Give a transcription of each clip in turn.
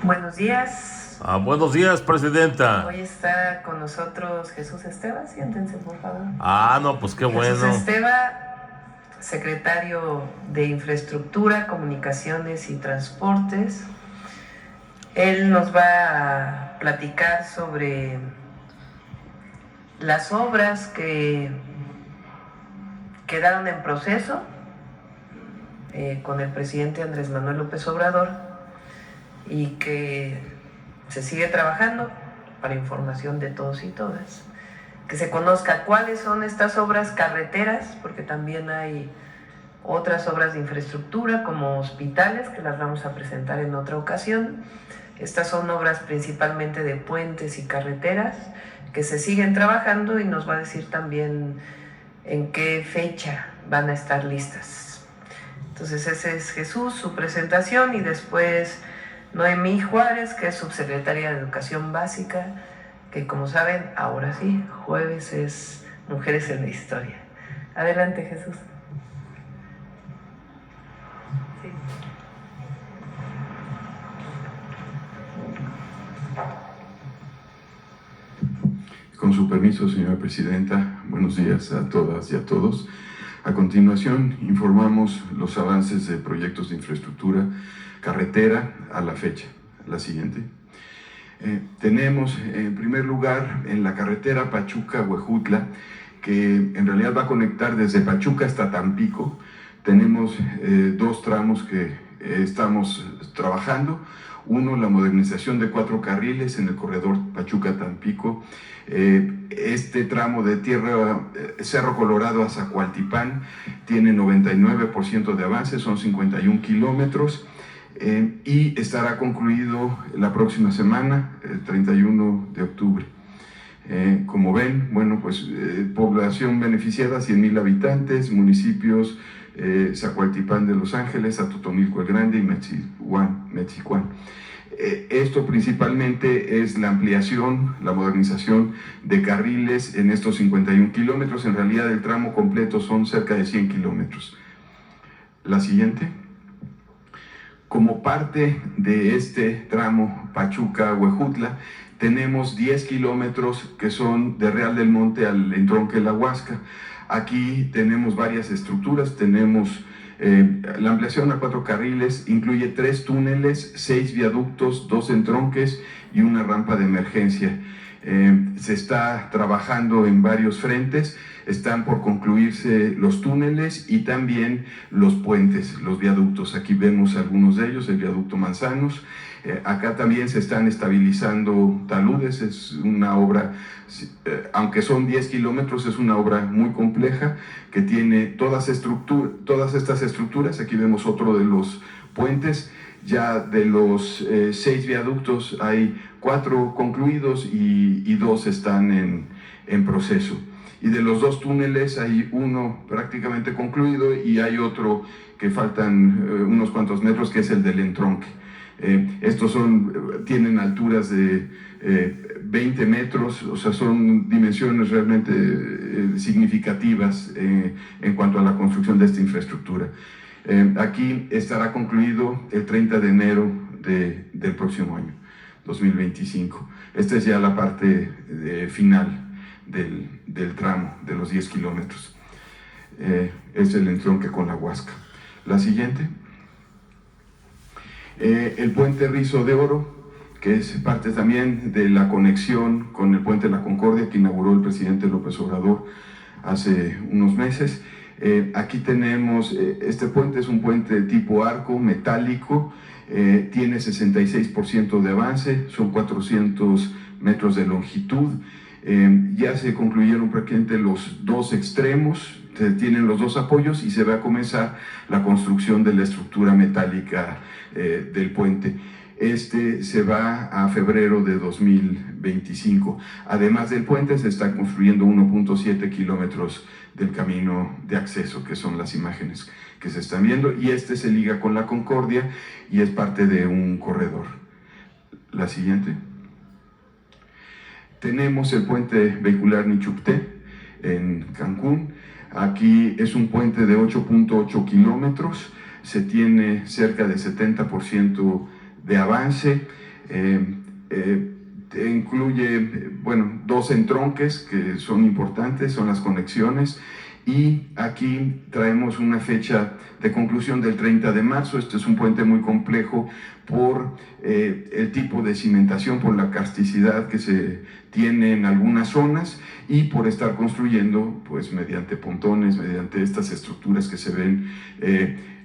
Buenos días. Buenos días, presidenta. Hoy está con nosotros Jesús Esteva. Siéntense, por favor. No, pues qué Jesús bueno. Esteva, secretario de Infraestructura, Comunicaciones y Transportes. Él nos va a platicar sobre las obras que quedaron en proceso con el presidente Andrés Manuel López Obrador y que se sigue trabajando para información de todos y todas. Que se conozca cuáles son estas obras carreteras, porque también hay otras obras de infraestructura como hospitales, que las vamos a presentar en otra ocasión. Estas son obras principalmente de puentes y carreteras que se siguen trabajando y nos va a decir también en qué fecha van a estar listas. Entonces ese es Jesús, su presentación, y después Noemí Juárez, que es subsecretaria de Educación Básica, que como saben, ahora sí, jueves es Mujeres en la Historia. Adelante, Jesús. Sí. Con su permiso, señora presidenta, buenos días a todas y a todos. A continuación, informamos los avances de proyectos de infraestructura carretera a la fecha. La siguiente. Tenemos, en primer lugar, en la carretera Pachuca-Huejutla, que en realidad va a conectar desde Pachuca hasta Tampico. Tenemos dos tramos que estamos trabajando. Uno, la modernización de 4 carriles en el corredor Pachuca-Tampico. Este tramo de tierra Cerro Colorado a Zacualtipán tiene 99% de avance, son 51 kilómetros. Y estará concluido la próxima semana, el 31 de octubre. Como ven, bueno, pues población beneficiada, 100,000 habitantes, municipios Zacualtipán de Los Ángeles, Atotonilco el Grande y Mexicuán. Esto principalmente es la ampliación, la modernización de carriles en estos 51 kilómetros. En realidad el tramo completo son cerca de 100 kilómetros. La siguiente. Como parte de este tramo Pachuca-Huejutla, tenemos 10 kilómetros que son de Real del Monte al entronque La Huasca. Aquí tenemos varias estructuras, tenemos la ampliación a 4 carriles, incluye 3 túneles, 6 viaductos, 2 entronques y una rampa de emergencia. Se está trabajando en varios frentes. Están por concluirse los túneles y también los puentes, los viaductos. Aquí vemos algunos de ellos, el viaducto Manzanos. Acá también se están estabilizando taludes. Es una obra, aunque son 10 kilómetros, es una obra muy compleja que tiene todas estas estructuras. Aquí vemos otro de los puentes. Ya de los 6 viaductos hay 4 concluidos y 2 están en proceso. Y de los 2 túneles hay uno prácticamente concluido y hay otro que faltan unos cuantos metros, que es el del entronque. Estos tienen alturas de 20 metros, o sea, son dimensiones realmente significativas en cuanto a la construcción de esta infraestructura. Aquí estará concluido el 30 de enero del próximo año, 2025. Esta es ya la parte final del tramo de los 10 kilómetros. Es el entronque con La Huasca. La siguiente. El puente Rizo de Oro, que es parte también de la conexión con el puente La Concordia que inauguró el presidente López Obrador hace unos meses. Aquí tenemos, este puente es un puente de tipo arco metálico, tiene 66% de avance, son 400 metros de longitud. Ya se concluyeron prácticamente los 2 extremos, se tienen los 2 apoyos y se va a comenzar la construcción de la estructura metálica del puente. Este se va a febrero de 2025. Además del puente, se está construyendo 1.7 kilómetros del camino de acceso, que son las imágenes que se están viendo, y este se liga con La Concordia y es parte de un corredor. La siguiente. Tenemos el puente vehicular Nichupté en Cancún. Aquí es un puente de 8.8 kilómetros, se tiene cerca de 70% de avance. Incluye, bueno, 2 entronques que son importantes, son las conexiones, y aquí traemos una fecha de conclusión del 30 de marzo. Este es un puente muy complejo por el tipo de cimentación, por la karsticidad que se tiene en algunas zonas y por estar construyendo pues mediante pontones, mediante estas estructuras que se ven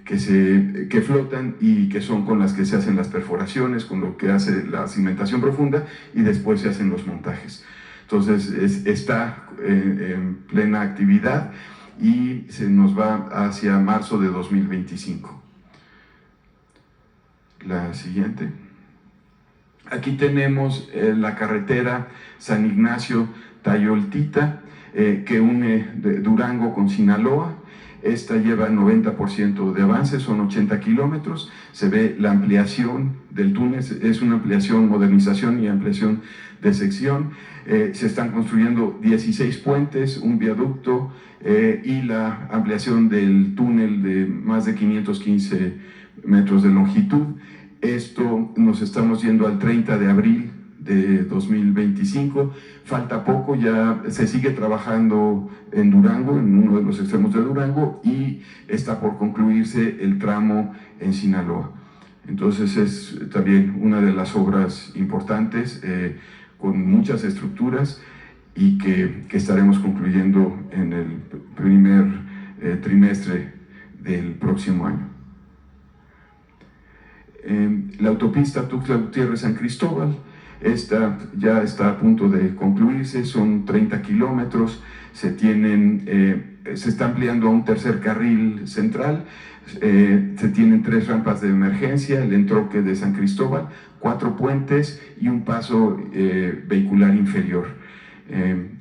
que flotan y que son con las que se hacen las perforaciones, con lo que hace la cimentación profunda, y después se hacen los montajes. Entonces está en plena actividad y se nos va hacia marzo de 2025. La siguiente. Aquí tenemos la carretera San Ignacio-Tayoltita, que une Durango con Sinaloa. Esta lleva 90% de avance, son 80 kilómetros. Se ve la ampliación del túnel, es una ampliación, modernización y ampliación de sección. Se están construyendo 16 puentes, un viaducto y la ampliación del túnel de más de 515 metros de longitud. Esto nos estamos yendo al 30 de abril de 2025, falta poco, ya se sigue trabajando en Durango, en uno de los extremos de Durango, y está por concluirse el tramo en Sinaloa. Entonces es también una de las obras importantes, con muchas estructuras, y que estaremos concluyendo en el primer trimestre del próximo año. La autopista Tuxtla-Gutiérrez-San Cristóbal, esta ya está a punto de concluirse, son 30 kilómetros, se está ampliando a un tercer carril central, se tienen 3 rampas de emergencia, el entronque de San Cristóbal, 4 puentes y un paso vehicular inferior.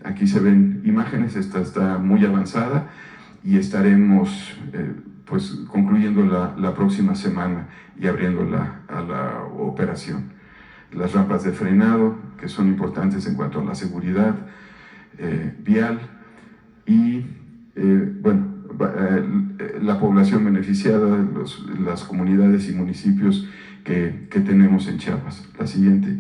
Aquí se ven imágenes, esta está muy avanzada y estaremos pues concluyendo la próxima semana y abriéndola a la operación. Las rampas de frenado, que son importantes en cuanto a la seguridad vial, y bueno, la población beneficiada, las comunidades y municipios que tenemos en Chiapas. La siguiente.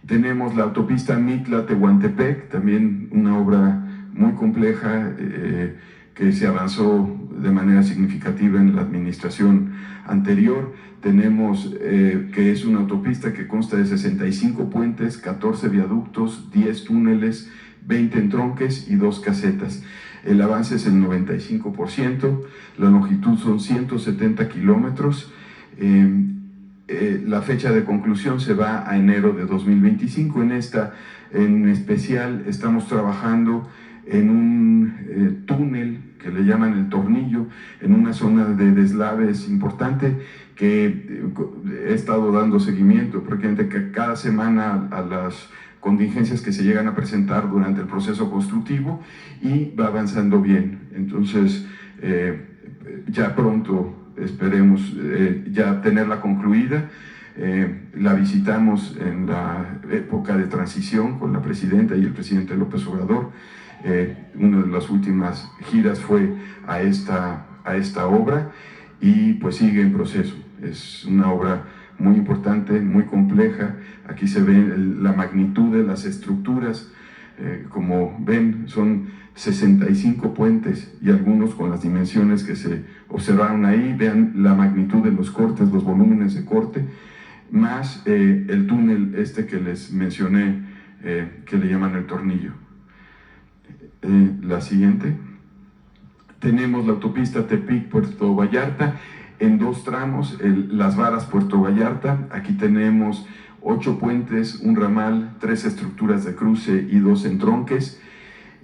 Tenemos la autopista Mitla-Tehuantepec, también una obra muy compleja que se avanzó de manera significativa en la administración anterior. Tenemos que es una autopista que consta de 65 puentes, 14 viaductos, 10 túneles, 20 entronques y 2 casetas. El avance es el 95%, la longitud son 170 kilómetros. La fecha de conclusión se va a enero de 2025. En especial estamos trabajando en un túnel que le llaman el Tornillo, en una zona de deslaves importante que he estado dando seguimiento prácticamente cada semana a las contingencias que se llegan a presentar durante el proceso constructivo, y va avanzando bien. Entonces ya pronto esperemos ya tenerla concluida. La visitamos en la época de transición con la presidenta y el presidente López Obrador. Una de las últimas giras fue a esta obra y pues sigue en proceso. Es una obra muy importante, muy compleja. Aquí se ve la magnitud de las estructuras. Como ven, son 65 puentes y algunos con las dimensiones que se observaron ahí. Vean la magnitud de los cortes, los volúmenes de corte, más el túnel que les mencioné, que le llaman el Tornillo. La siguiente. Tenemos la autopista Tepic-Puerto Vallarta en 2 tramos, Las Varas-Puerto Vallarta. Aquí tenemos 8 puentes, un ramal, 3 estructuras de cruce y 2 entronques.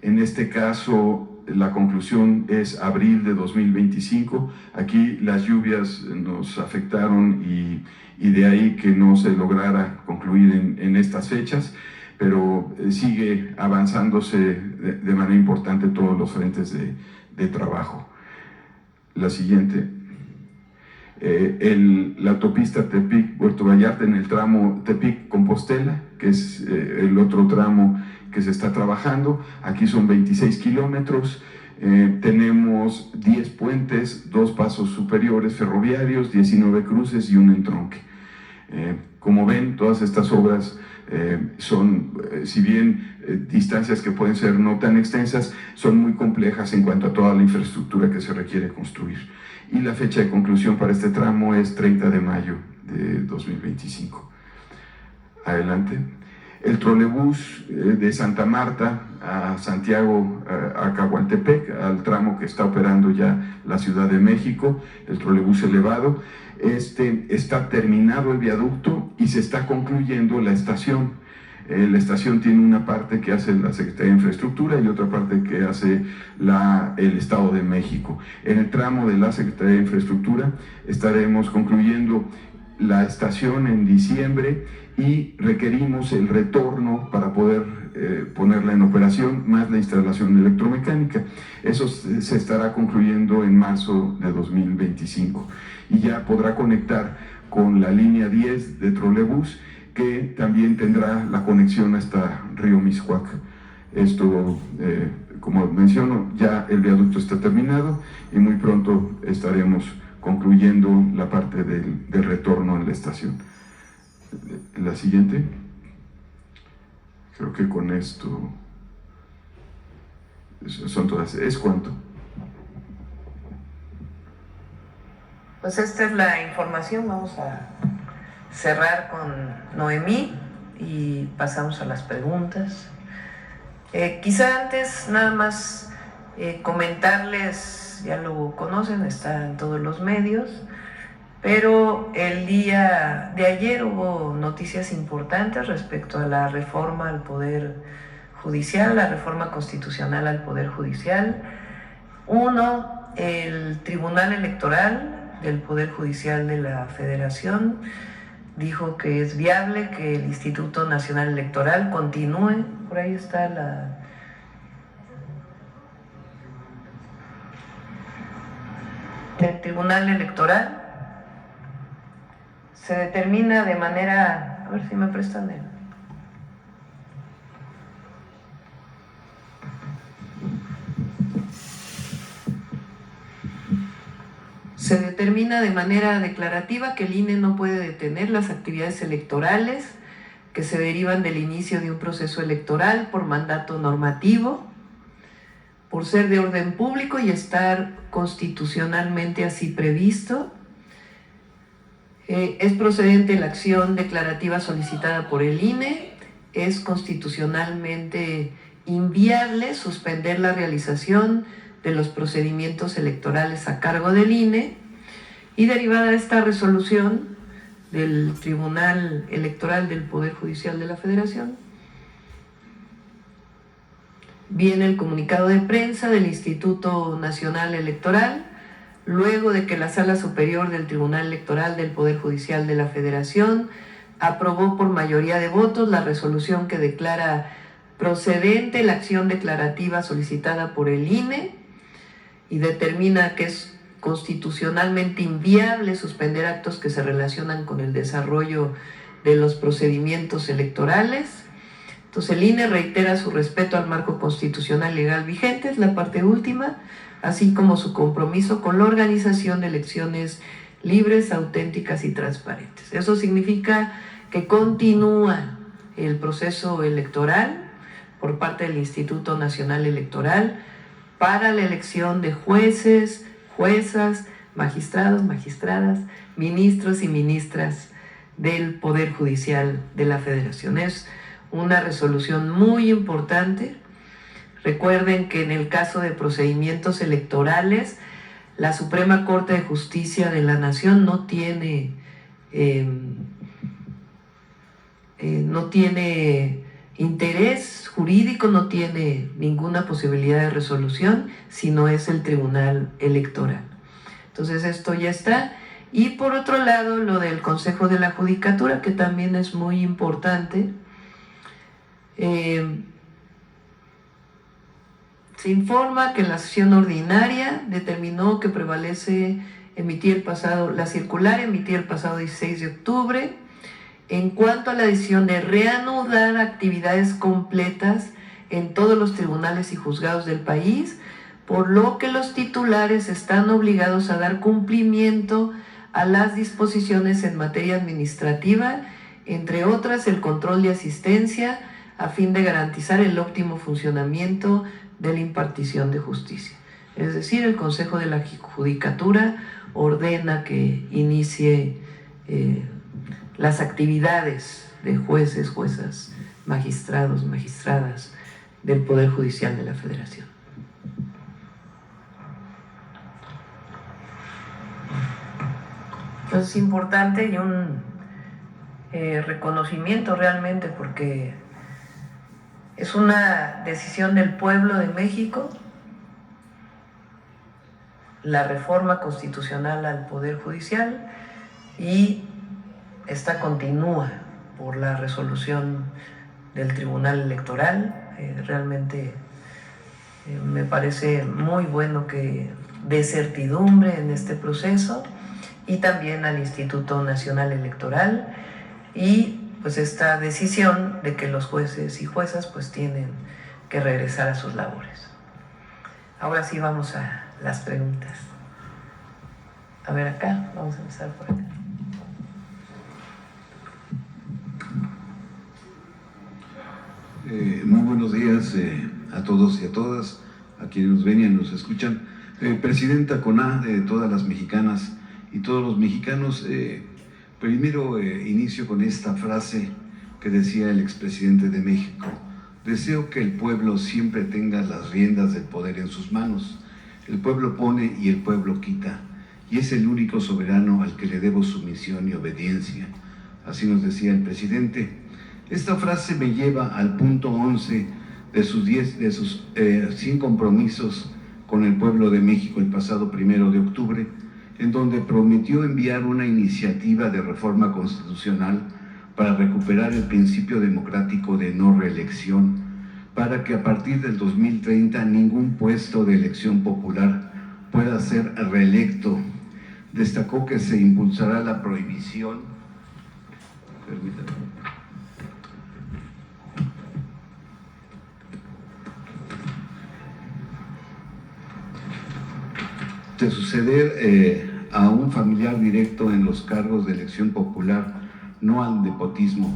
En este caso, la conclusión es abril de 2025. Aquí las lluvias nos afectaron y de ahí que no se lograra concluir en estas fechas, pero sigue avanzándose de manera importante todos los frentes de trabajo. La siguiente. La autopista Tepic-Puerto Vallarta en el tramo Tepic-Compostela, que es el otro tramo que se está trabajando. Aquí son 26 kilómetros. Tenemos 10 puentes, 2 pasos superiores ferroviarios, 19 cruces y un entronque. Como ven, todas estas obras son, si bien distancias que pueden ser no tan extensas, son muy complejas en cuanto a toda la infraestructura que se requiere construir. Y la fecha de conclusión para este tramo es 30 de mayo de 2025. Adelante. El trolebús de Santa Marta a Santiago, a Cahuantepec, al tramo que está operando ya la Ciudad de México, el trolebús elevado, está terminado el viaducto y se está concluyendo la estación. La estación tiene una parte que hace la Secretaría de Infraestructura y otra parte que hace el Estado de México. En el tramo de la Secretaría de Infraestructura estaremos concluyendo la estación en diciembre y requerimos el retorno para poder ponerla en operación, más la instalación electromecánica. Eso se estará concluyendo en marzo de 2025 y ya podrá conectar con la línea 10 de trolebús, que también tendrá la conexión hasta Río Mixcoac. Esto, como menciono, ya el viaducto está terminado y muy pronto estaremos concluyendo la parte del retorno en la estación. La siguiente. Creo que con esto son todas. ¿Es cuánto? Pues esta es la información. Vamos a cerrar con Noemí y pasamos a las preguntas. Quizá antes nada más comentarles, ya lo conocen, está en todos los medios, pero el día de ayer hubo noticias importantes respecto a la reforma al Poder Judicial, la reforma constitucional al Poder Judicial. Uno, el Tribunal Electoral del Poder Judicial de la Federación dijo que es viable que el Instituto Nacional Electoral continúe. Por ahí está el Tribunal Electoral. Se determina de manera... A ver si me prestan el... Se determina de manera declarativa que el INE no puede detener las actividades electorales que se derivan del inicio de un proceso electoral por mandato normativo, por ser de orden público y estar constitucionalmente así previsto. Es procedente la acción declarativa solicitada por el INE, es constitucionalmente inviable suspender la realización de los procedimientos electorales a cargo del INE, y derivada de esta resolución del Tribunal Electoral del Poder Judicial de la Federación, viene el comunicado de prensa del Instituto Nacional Electoral, luego de que la Sala Superior del Tribunal Electoral del Poder Judicial de la Federación aprobó por mayoría de votos la resolución que declara procedente la acción declarativa solicitada por el INE y determina que es constitucionalmente inviable suspender actos que se relacionan con el desarrollo de los procedimientos electorales. Entonces el INE reitera su respeto al marco constitucional legal vigente, es la parte última, así como su compromiso con la organización de elecciones libres, auténticas y transparentes. Eso significa que continúa el proceso electoral por parte del Instituto Nacional Electoral para la elección de jueces, juezas, magistrados, magistradas, ministros y ministras del Poder Judicial de la Federación. Es una resolución muy importante. Recuerden que en el caso de procedimientos electorales, la Suprema Corte de Justicia de la Nación no tiene interés jurídico, no tiene ninguna posibilidad de resolución, sino es el Tribunal Electoral. Entonces esto ya está. Y por otro lado, lo del Consejo de la Judicatura, que también es muy importante. Se informa que la sesión ordinaria determinó que prevalece la circular emitida el pasado 16 de octubre en cuanto a la decisión de reanudar actividades completas en todos los tribunales y juzgados del país, por lo que los titulares están obligados a dar cumplimiento a las disposiciones en materia administrativa, entre otras el control de asistencia, a fin de garantizar el óptimo funcionamiento de la impartición de justicia. Es decir, el Consejo de la Judicatura ordena que inicie las actividades de jueces, juezas, magistrados, magistradas del Poder Judicial de la Federación. Entonces es importante y un reconocimiento realmente, porque es una decisión del pueblo de México, la reforma constitucional al Poder Judicial, y esta continúa por la resolución del Tribunal Electoral. Realmente me parece muy bueno que dé certidumbre en este proceso, y también al Instituto Nacional Electoral, y pues esta decisión de que los jueces y juezas pues tienen que regresar a sus labores. Ahora sí vamos a las preguntas. A ver acá, vamos a empezar por acá. Muy buenos días a todos y a todas, a quienes nos ven y nos escuchan. Presidenta CONA de todas las mexicanas y todos los mexicanos, primero inicio con esta frase que decía el expresidente de México: deseo que el pueblo siempre tenga las riendas del poder en sus manos. El pueblo pone y el pueblo quita, y es el único soberano al que le debo sumisión y obediencia. Así nos decía el presidente. Esta frase me lleva al punto 11 de sus 100 compromisos con el pueblo de México el pasado 1 de octubre, en donde prometió enviar una iniciativa de reforma constitucional para recuperar el principio democrático de no reelección, para que a partir del 2030 ningún puesto de elección popular pueda ser reelecto. Destacó que se impulsará la prohibición. Permítanme. De suceder a un familiar directo en los cargos de elección popular, no al nepotismo.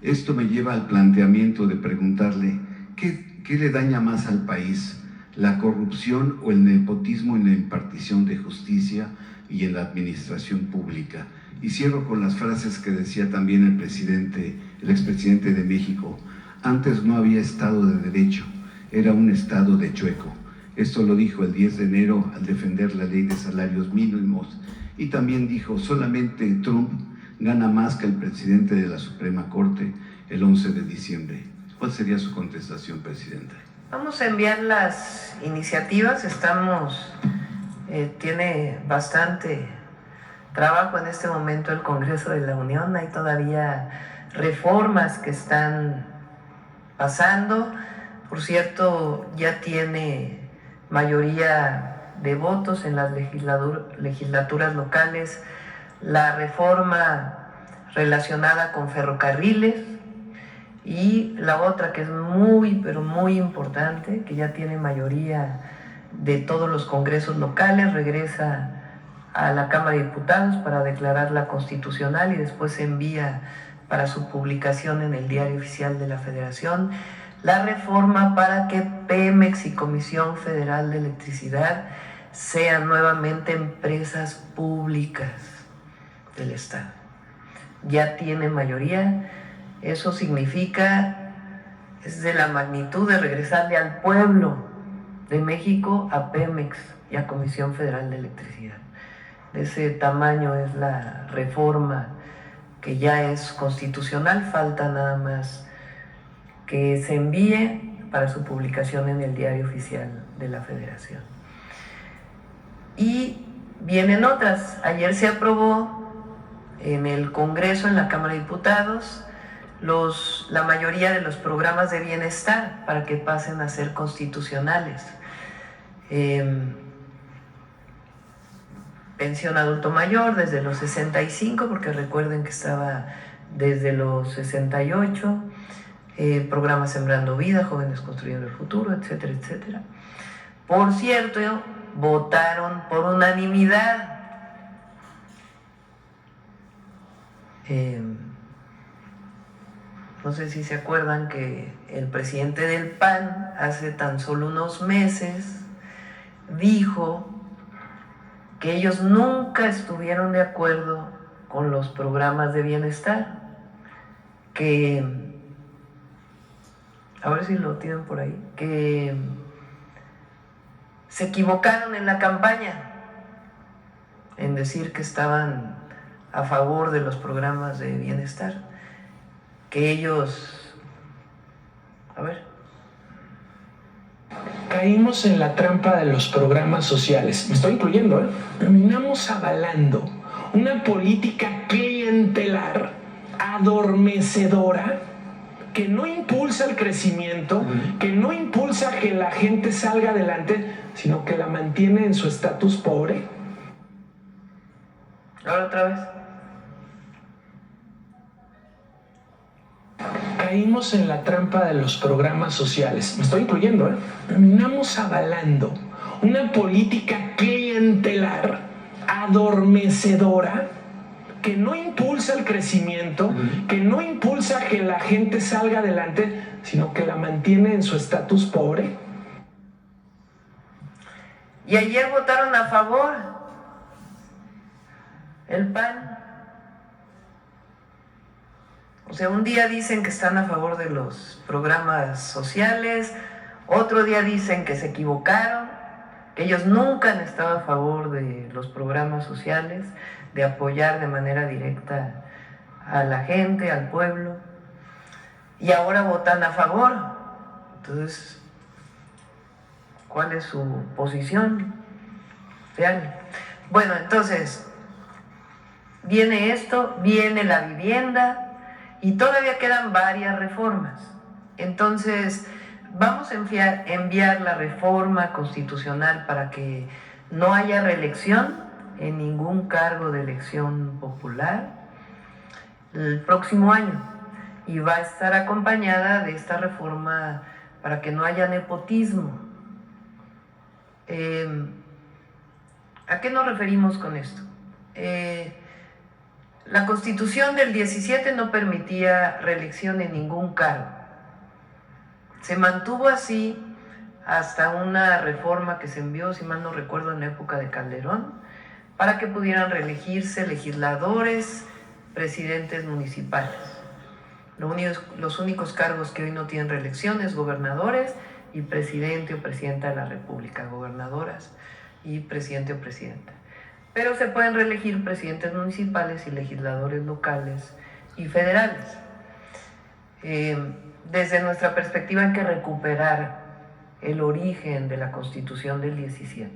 Esto me lleva al planteamiento de preguntarle, ¿qué le daña más al país? ¿La corrupción o el nepotismo en la impartición de justicia y en la administración pública? Y cierro con las frases que decía también el expresidente de México: antes no había Estado de Derecho, era un Estado de chueco. Esto lo dijo el 10 de enero al defender la ley de salarios mínimos, y también dijo: solamente Trump gana más que el presidente de la Suprema Corte el 11 de diciembre. ¿Cuál sería su contestación, presidenta? Vamos a enviar las iniciativas. Tiene bastante trabajo en este momento el Congreso de la Unión. Hay todavía reformas que están pasando. Por cierto, ya tiene mayoría de votos en las legislaturas locales la reforma relacionada con ferrocarriles, y la otra que es muy, pero muy importante, que ya tiene mayoría de todos los congresos locales, regresa a la Cámara de Diputados para declararla constitucional y después se envía para su publicación en el Diario Oficial de la Federación, la reforma para que Pemex y Comisión Federal de Electricidad sean nuevamente empresas públicas del Estado. Ya tiene mayoría. Eso significa, es de la magnitud de regresarle al pueblo de México a Pemex y a Comisión Federal de Electricidad. De ese tamaño es la reforma, que ya es constitucional. Falta nada más que se envíe para su publicación en el Diario Oficial de la Federación. Y vienen otras. Ayer se aprobó en el Congreso, en la Cámara de Diputados, la mayoría de los programas de bienestar para que pasen a ser constitucionales. Pensión adulto mayor desde los 65, porque recuerden que estaba desde los 68, programa Sembrando Vida, Jóvenes Construyendo el Futuro, etcétera, etcétera. Por cierto, votaron por unanimidad No sé si se acuerdan que el presidente del PAN hace tan solo unos meses dijo que ellos nunca estuvieron de acuerdo con los programas de bienestar, que, a ver si lo tienen por ahí, que se equivocaron en la campaña en decir que estaban a favor de los programas de bienestar, que ellos, a ver, caímos en la trampa de los programas sociales. Me estoy incluyendo, ¿eh? Terminamos avalando una política clientelar, adormecedora, que no impulsa el crecimiento, que no impulsa que la gente salga adelante, sino que la mantiene en su estatus pobre. ahora otra vez. Caímos en la trampa de los programas sociales. Me estoy incluyendo, ¿eh? Terminamos avalando una política clientelar, adormecedora, que no impulsa el crecimiento, que no impulsa que la gente salga adelante, sino que la mantiene en su estatus pobre. Y ayer votaron a favor el PAN. O sea, un día dicen que están a favor de los programas sociales, otro día dicen que se equivocaron, que ellos nunca han estado a favor de los programas sociales, de apoyar de manera directa a la gente, al pueblo, y ahora votan a favor. Entonces, ¿cuál es su posición real? Bueno, entonces, viene esto, viene la vivienda, y todavía quedan varias reformas. Entonces, vamos a enviar la reforma constitucional para que no haya reelección en ningún cargo de elección popular el próximo año. Y va a estar acompañada de esta reforma para que no haya nepotismo. ¿A qué nos referimos con esto? La Constitución del 17 no permitía reelección en ningún cargo. Se mantuvo así hasta una reforma que se envió, si mal no recuerdo, en la época de Calderón, para que pudieran reelegirse legisladores, presidentes municipales. Los únicos cargos que hoy no tienen reelección es gobernadores y presidente o presidenta de la República, gobernadoras y presidente o presidenta. Pero se pueden reelegir presidentes municipales y legisladores locales y federales. Desde nuestra perspectiva hay que recuperar el origen de la Constitución del 17,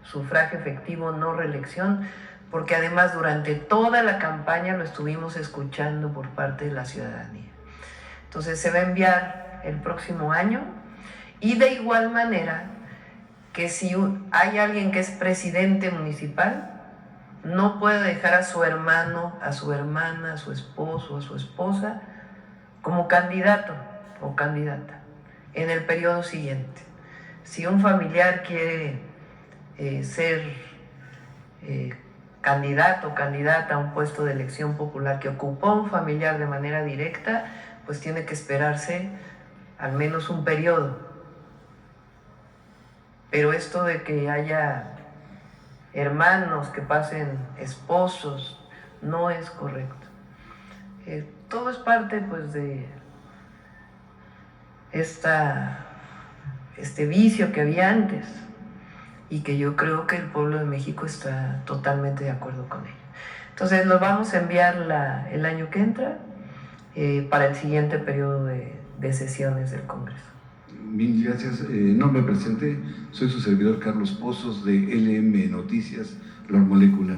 sufragio efectivo, no reelección, porque además durante toda la campaña lo estuvimos escuchando por parte de la ciudadanía. Entonces se va a enviar el próximo año, y de igual manera que si hay alguien que es presidente municipal, no puede dejar a su hermano, a su hermana, a su esposo, a su esposa como candidato o candidata en el periodo siguiente. Si un familiar quiere ser candidato o candidata a un puesto de elección popular que ocupó un familiar de manera directa, pues tiene que esperarse al menos un periodo. Pero esto de que haya hermanos que pasen esposos no es correcto. Todo es parte pues de este vicio que había antes y que yo creo que el pueblo de México está totalmente de acuerdo con ello. Entonces lo vamos a enviar el año que entra para el siguiente periodo de sesiones del Congreso. Bien, gracias. No me presenté, soy su servidor Carlos Pozos de LM Noticias, La Molécula.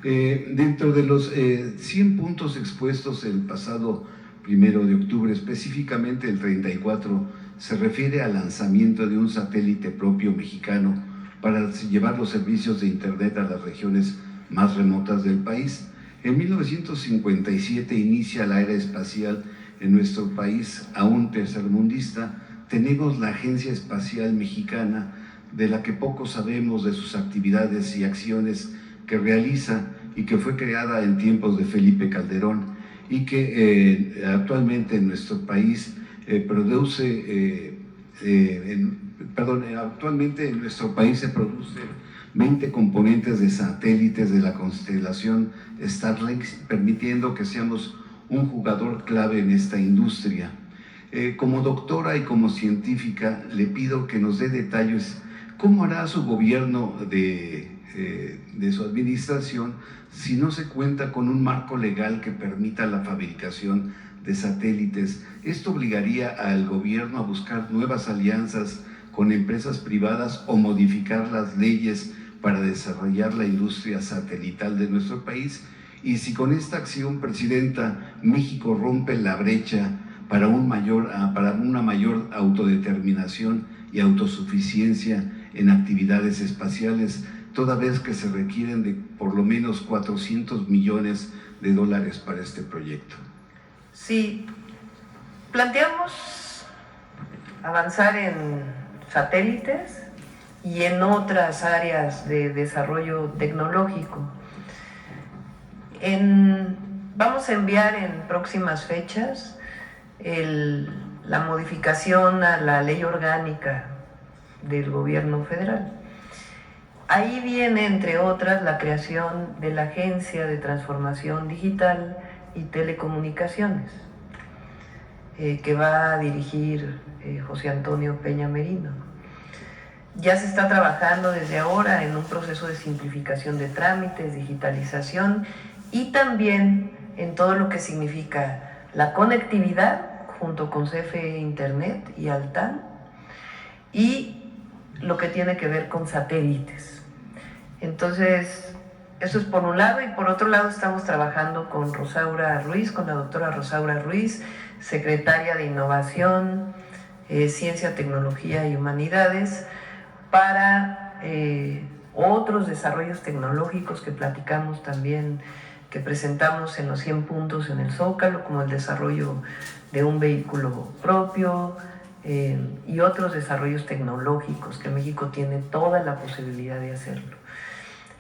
Dentro de los 100 puntos expuestos el pasado 1 de octubre, específicamente el 34, se refiere al lanzamiento de un satélite propio mexicano para llevar los servicios de Internet a las regiones más remotas del país. En 1957 inicia la era espacial en nuestro país, aún tercermundista. Tenemos la Agencia Espacial Mexicana, de la que poco sabemos de sus actividades y acciones que realiza y que fue creada en tiempos de Felipe Calderón. y que actualmente en nuestro país actualmente en nuestro país se produce 20 componentes de satélites de la constelación Starlink, permitiendo que seamos un jugador clave en esta industria. Como doctora y como científica, le pido que nos dé detalles cómo hará su gobierno de su administración si no se cuenta con un marco legal que permita la fabricación de satélites. Esto obligaría al gobierno a buscar nuevas alianzas con empresas privadas o modificar las leyes para desarrollar la industria satelital de nuestro país. Y si con esta acción, Presidenta, México rompe la brecha para una mayor autodeterminación y autosuficiencia en actividades espaciales, toda vez que se requieren de por lo menos 400 millones de dólares para este proyecto. Sí, planteamos avanzar en satélites y en otras áreas de desarrollo tecnológico. Vamos a enviar en próximas fechas la modificación a la ley orgánica del gobierno federal. Ahí viene, entre otras, la creación de la Agencia de Transformación Digital y Telecomunicaciones, que va a dirigir José Antonio Peña Merino. Ya se está trabajando desde ahora en un proceso de simplificación de trámites, digitalización y también en todo lo que significa la conectividad junto con CFE Internet y Altán y lo que tiene que ver con satélites. Entonces, eso es por un lado, y por otro lado estamos trabajando con Rosaura Ruiz, con la doctora Rosaura Ruiz, secretaria de Innovación, Ciencia, Tecnología y Humanidades, para otros desarrollos tecnológicos que platicamos también, que presentamos en los 100 puntos en el Zócalo, como el desarrollo de un vehículo propio y otros desarrollos tecnológicos que México tiene toda la posibilidad de hacerlo.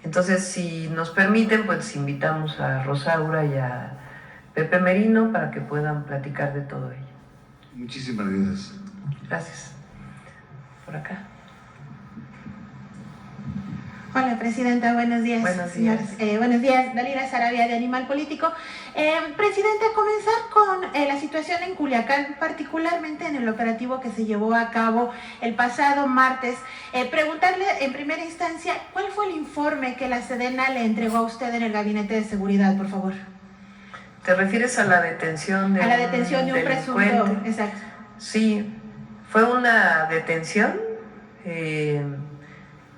Entonces, si nos permiten, pues invitamos a Rosaura y a Pepe Merino para que puedan platicar de todo ello. Muchísimas gracias. Gracias. Por acá. Hola, Presidenta, buenos días. Buenos días. Buenos días, Dalila Sarabia de Animal Político. Presidenta, comenzar con la situación en Culiacán, particularmente en el operativo que se llevó a cabo el pasado martes. Preguntarle en primera instancia, ¿cuál fue el informe que la Sedena le entregó a usted en el Gabinete de Seguridad, por favor? ¿Te refieres a la detención de a la detención de un presunto? Exacto. Sí, fue una detención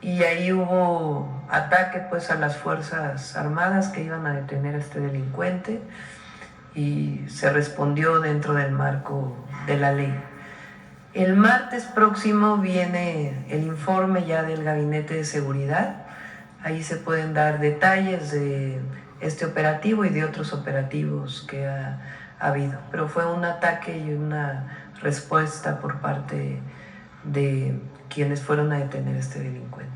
y ahí hubo ataque pues a las Fuerzas Armadas que iban a detener a este delincuente y se respondió dentro del marco de la ley. El martes próximo viene el informe ya del Gabinete de Seguridad. Ahí se pueden dar detalles de este operativo y de otros operativos que ha habido. Pero fue un ataque y una respuesta por parte de quienes fueron a detener a este delincuente.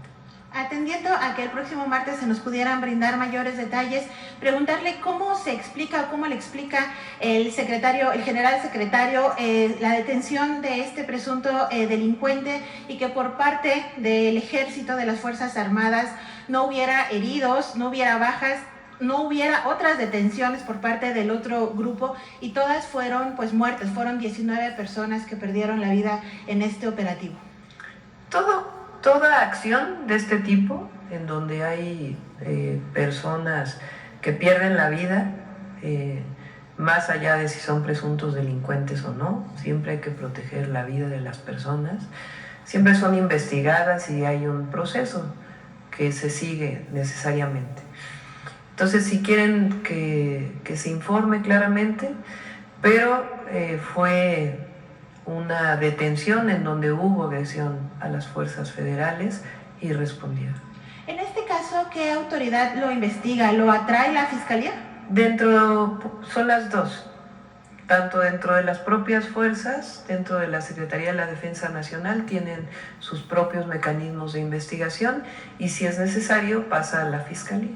Atendiendo a que el próximo martes se nos pudieran brindar mayores detalles, preguntarle cómo se explica o cómo le explica el general secretario, la detención de este presunto delincuente y que por parte del Ejército, de las Fuerzas Armadas, no hubiera heridos, no hubiera bajas, no hubiera otras detenciones por parte del otro grupo y todas fueron pues muertes, fueron 19 personas que perdieron la vida en este operativo. Toda acción de este tipo, en donde hay personas que pierden la vida, más allá de si son presuntos delincuentes o no, siempre hay que proteger la vida de las personas, siempre son investigadas y hay un proceso que se sigue necesariamente. Entonces, si quieren que se informe claramente, pero fue una detención en donde hubo agresión a las fuerzas federales y respondieron. En este caso, ¿qué autoridad lo investiga? ¿Lo atrae la Fiscalía? Son las dos, tanto dentro de las propias fuerzas, dentro de la Secretaría de la Defensa Nacional, tienen sus propios mecanismos de investigación y si es necesario pasa a la Fiscalía.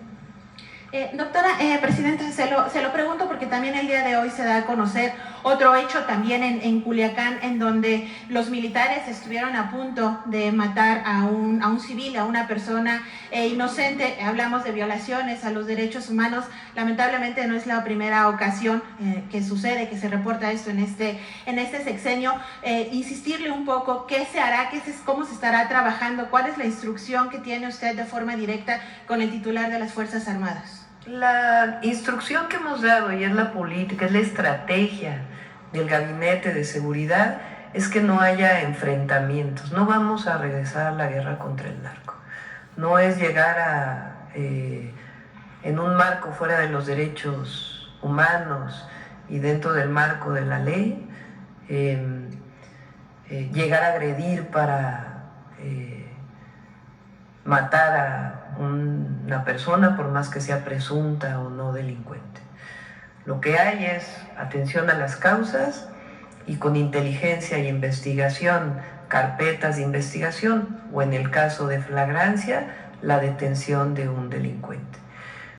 Doctora Presidenta, se lo pregunto porque también el día de hoy se da a conocer otro hecho también en Culiacán, en donde los militares estuvieron a punto de matar a un civil, a una persona inocente. Hablamos de violaciones a los derechos humanos. Lamentablemente no es la primera ocasión que sucede, que se reporta esto en este sexenio. Insistirle un poco, ¿qué se hará? ¿Cómo se estará trabajando? ¿Cuál es la instrucción que tiene usted de forma directa con el titular de las Fuerzas Armadas? La instrucción que hemos dado, y es la política, es la estrategia del Gabinete de Seguridad, es que no haya enfrentamientos. No vamos a regresar a la guerra contra el narco. No es llegar en un marco fuera de los derechos humanos y dentro del marco de la ley, llegar a agredir para matar a una persona, por más que sea presunta o no delincuente. Lo que hay es atención a las causas y con inteligencia y investigación, carpetas de investigación o en el caso de flagrancia, la detención de un delincuente.